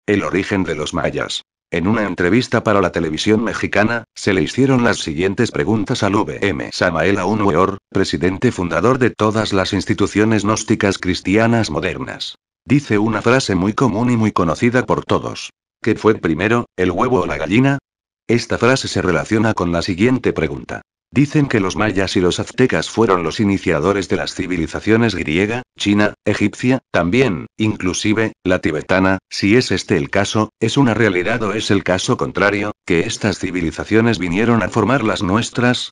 El origen de los mayas. En una entrevista para la televisión mexicana, se le hicieron las siguientes preguntas al V.M. Samael Aun Weor, presidente fundador de todas las instituciones gnósticas cristianas modernas. Dice una frase muy común y muy conocida por todos. ¿Qué fue primero, el huevo o la gallina? Esta frase se relaciona con la siguiente pregunta. Dicen que los mayas y los aztecas fueron los iniciadores de las civilizaciones griega, china, egipcia, también, inclusive, la tibetana. Si es este el caso, ¿es una realidad o es el caso contrario, que estas civilizaciones vinieron a formar las nuestras?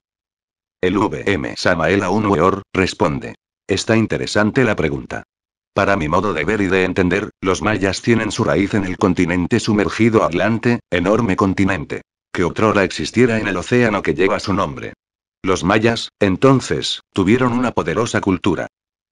El V.M. Samael Aun Weor responde. Está interesante la pregunta. Para mi modo de ver y de entender, los mayas tienen su raíz en el continente sumergido Atlante, enorme continente que otrora existiera en el océano que lleva su nombre. Los mayas, entonces, tuvieron una poderosa cultura.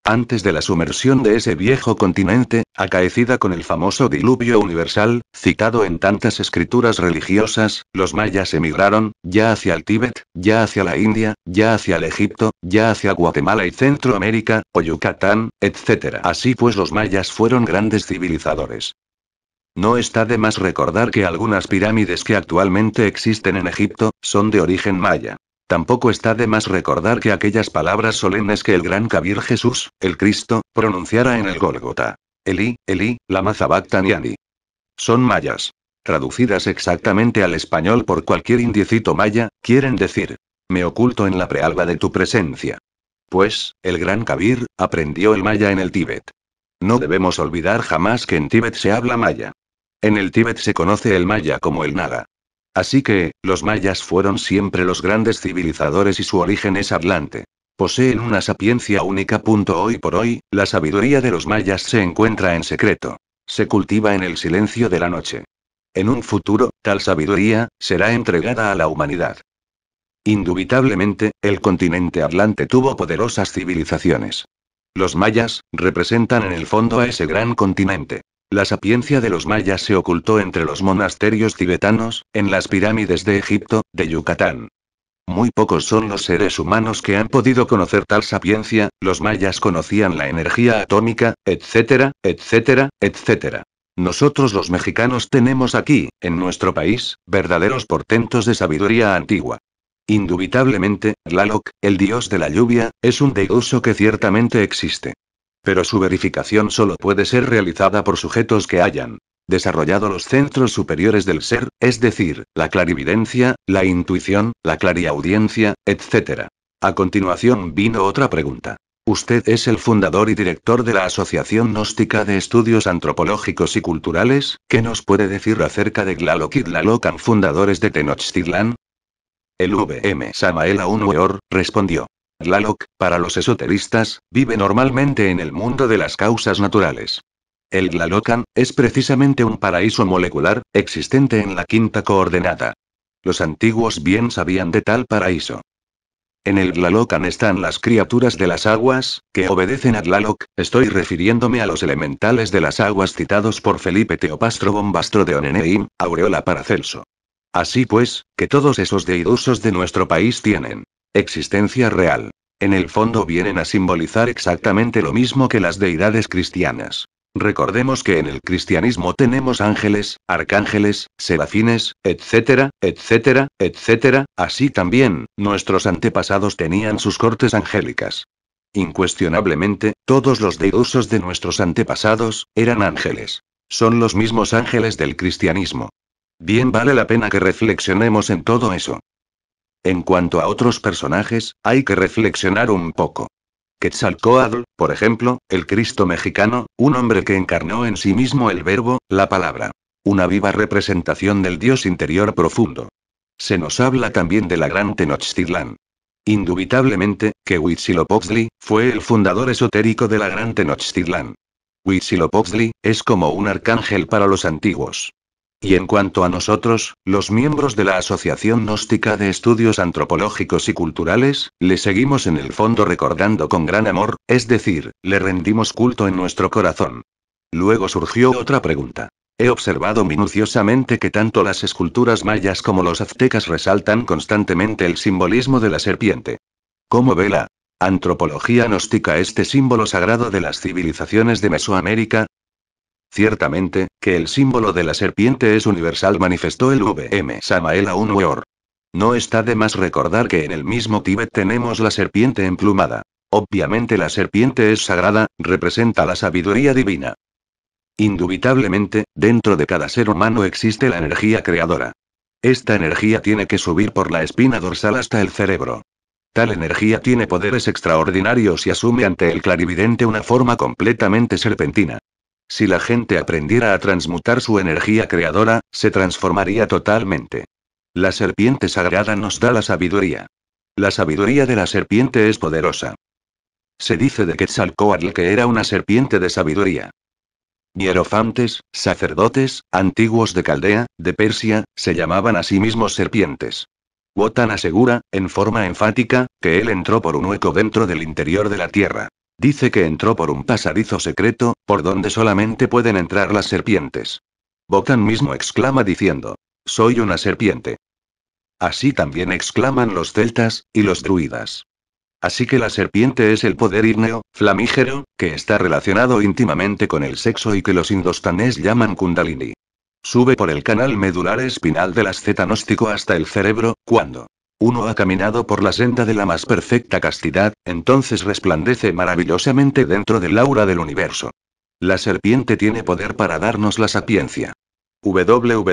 Antes de la sumersión de ese viejo continente, acaecida con el famoso diluvio universal, citado en tantas escrituras religiosas, los mayas emigraron, ya hacia el Tíbet, ya hacia la India, ya hacia el Egipto, ya hacia Guatemala y Centroamérica, o Yucatán, etc. Así pues los mayas fueron grandes civilizadores. No está de más recordar que algunas pirámides que actualmente existen en Egipto, son de origen maya. Tampoco está de más recordar que aquellas palabras solemnes que el gran Kabir Jesús, el Cristo, pronunciara en el Gólgota. Elí, Elí, lama sabactani. Son mayas. Traducidas exactamente al español por cualquier indiecito maya, quieren decir, me oculto en la prealba de tu presencia. Pues, el gran Kabir, aprendió el maya en el Tíbet. No debemos olvidar jamás que en Tíbet se habla maya. En el Tíbet se conoce el maya como el naga. Así que, los mayas fueron siempre los grandes civilizadores y su origen es Atlante. Poseen una sapiencia única. Hoy por hoy, la sabiduría de los mayas se encuentra en secreto. Se cultiva en el silencio de la noche. En un futuro, tal sabiduría, será entregada a la humanidad. Indubitablemente, el continente Atlante tuvo poderosas civilizaciones. Los mayas, representan en el fondo a ese gran continente. La sapiencia de los mayas se ocultó entre los monasterios tibetanos, en las pirámides de Egipto, de Yucatán. Muy pocos son los seres humanos que han podido conocer tal sapiencia, los mayas conocían la energía atómica, etcétera, etcétera, etcétera. Nosotros los mexicanos tenemos aquí, en nuestro país, verdaderos portentos de sabiduría antigua. Indubitablemente, Tlaloc, el dios de la lluvia, es un deideuso que ciertamente existe. Pero su verificación solo puede ser realizada por sujetos que hayan desarrollado los centros superiores del ser, es decir, la clarividencia, la intuición, la clariaudiencia, etc. A continuación vino otra pregunta. Usted es el fundador y director de la Asociación Gnóstica de Estudios Antropológicos y Culturales, ¿qué nos puede decir acerca de Tlaloc y Tlalocan, fundadores de Tenochtitlán? El V.M. Samael Aun Weor respondió. Tlaloc, para los esoteristas, vive normalmente en el mundo de las causas naturales. El Tlalocan, es precisamente un paraíso molecular, existente en la quinta coordenada. Los antiguos bien sabían de tal paraíso. En el Tlalocan están las criaturas de las aguas, que obedecen a Tlaloc, estoy refiriéndome a los elementales de las aguas citados por Felipe Teopastro Bombastro de Oneneim, Aureola Paracelso. Así pues, que todos esos deidusos de nuestro país tienen existencia real. En el fondo vienen a simbolizar exactamente lo mismo que las deidades cristianas. Recordemos que en el cristianismo tenemos ángeles, arcángeles, serafines, etcétera, etcétera, etcétera, así también, nuestros antepasados tenían sus cortes angélicas. Incuestionablemente, todos los deidusos de nuestros antepasados, eran ángeles. Son los mismos ángeles del cristianismo. Bien vale la pena que reflexionemos en todo eso. En cuanto a otros personajes, hay que reflexionar un poco. Quetzalcóatl, por ejemplo, el Cristo mexicano, un hombre que encarnó en sí mismo el verbo, la palabra. Una viva representación del Dios interior profundo. Se nos habla también de la gran Tenochtitlán. Indubitablemente, que Huitzilopochtli, fue el fundador esotérico de la gran Tenochtitlán. Huitzilopochtli, es como un arcángel para los antiguos. Y en cuanto a nosotros, los miembros de la Asociación Gnóstica de Estudios Antropológicos y Culturales, le seguimos en el fondo recordando con gran amor, es decir, le rendimos culto en nuestro corazón. Luego surgió otra pregunta. He observado minuciosamente que tanto las esculturas mayas como los aztecas resaltan constantemente el simbolismo de la serpiente. ¿Cómo ve la antropología gnóstica este símbolo sagrado de las civilizaciones de Mesoamérica? Ciertamente, que el símbolo de la serpiente es universal, manifestó el VM Samael Aunweor. No está de más recordar que en el mismo Tíbet tenemos la serpiente emplumada. Obviamente la serpiente es sagrada, representa la sabiduría divina. Indubitablemente, dentro de cada ser humano existe la energía creadora. Esta energía tiene que subir por la espina dorsal hasta el cerebro. Tal energía tiene poderes extraordinarios y asume ante el clarividente una forma completamente serpentina. Si la gente aprendiera a transmutar su energía creadora, se transformaría totalmente. La serpiente sagrada nos da la sabiduría. La sabiduría de la serpiente es poderosa. Se dice de Quetzalcóatl que era una serpiente de sabiduría. Hierofantes, sacerdotes, antiguos de Caldea, de Persia, se llamaban a sí mismos serpientes. Wotan asegura, en forma enfática, que él entró por un hueco dentro del interior de la tierra. Dice que entró por un pasadizo secreto, por donde solamente pueden entrar las serpientes. Wotan mismo exclama diciendo: soy una serpiente. Así también exclaman los celtas, y los druidas. Así que la serpiente es el poder ígneo, flamígero, que está relacionado íntimamente con el sexo y que los indostanes llaman kundalini. Sube por el canal medular espinal del asceta gnóstico hasta el cerebro. Cuando uno ha caminado por la senda de la más perfecta castidad, entonces resplandece maravillosamente dentro del aura del universo. La serpiente tiene poder para darnos la sapiencia. www.acegap.org